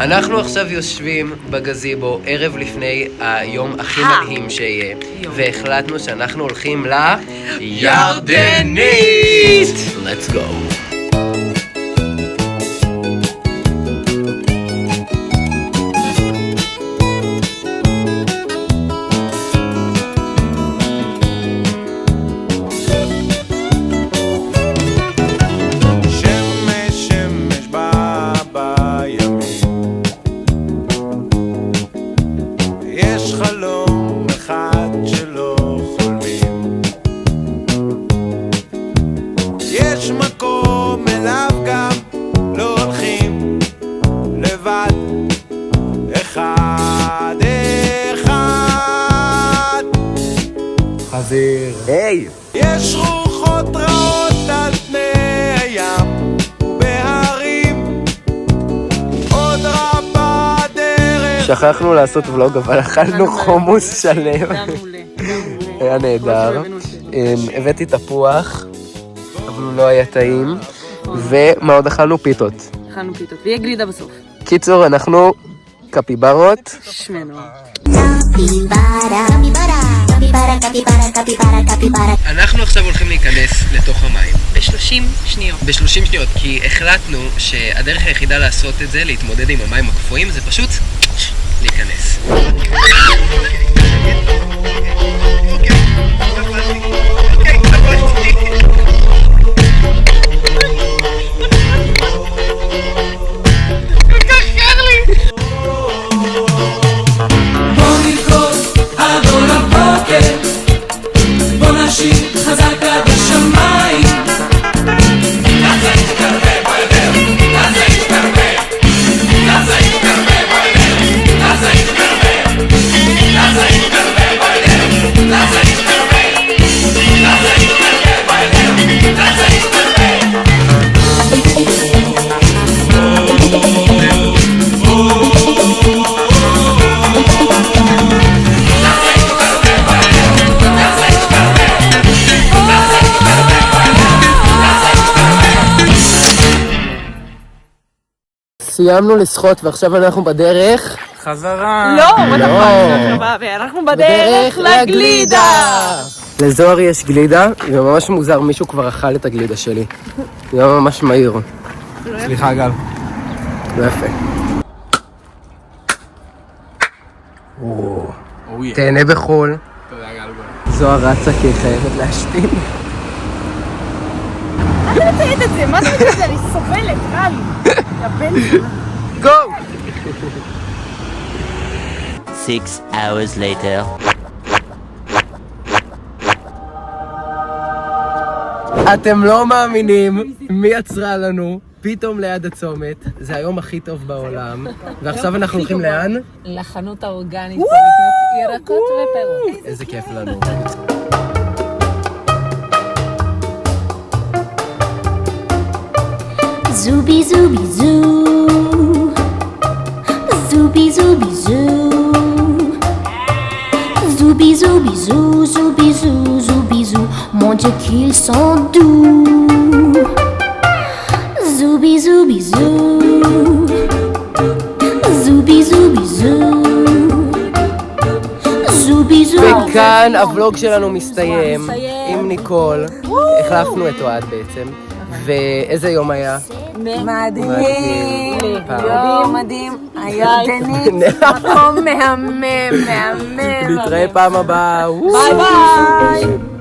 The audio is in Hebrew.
אנחנו עכשיו יושבים בגזיבו ערב לפני היום הכי מדהים שיהיה, והחלטנו שאנחנו הולכים לירדנית! Let's go! היי! יש רוחות רעות על פני הים ובהרים עוד רבה דרך. שכחנו לעשות ולוג, אבל אכלנו חומוס שלם. היה נהדר. הבאתי תפוח, אבל הוא לא היה טעים. ומה עוד אכלנו? פיתות. אכלנו פיתות, ויהיה גלידה בסוף. קיצור, אנחנו קפיברות. שמנו. אנחנו עכשיו הולכים להיכנס לתוך המים. ב-30 שניות. ב-30 שניות, כי החלטנו שהדרך היחידה לעשות את זה, להתמודד עם המים הקפואים, זה פשוט להיכנס. סיימנו לשחות ועכשיו אנחנו בדרך חזרה. לא, אנחנו בדרך לגלידה. לזוהר יש גלידה, זה ממש מוזר, מישהו כבר אכל את הגלידה שלי. זה היה ממש מהיר. סליחה גל. לא יפה. תהנה בחול. תודה גל. זוהר רצה כי היא חייבת להשתין. מה אתה מתעד את זה? מה אתה מתעד את זה? אני סובלת, רע לי. גו! 6 hours later. אתם לא מאמינים מי יצרה לנו פתאום ליד הצומת. זה היום הכי טוב בעולם. ועכשיו אנחנו הולכים לאן? לחנות האורגנית לקנות ירקות ופירות. איזה כיף לנו. Zooby zooby zoo, zooby zooby zoo, zooby zooby zoo, zooby zoo, zooby zoo. Mon Dieu qu'ils sont doux. Zooby zooby zoo, zooby zooby zoo, zooby zoo. וכאן הוולוג שלנו מסתיים עם ניקול. החלפנו את אוהד בעצם. ואיזה יום היה? מדהים. יום מדהים. הירדנית. מקום מהמם. נתראה פעם הבאה. ביי ביי.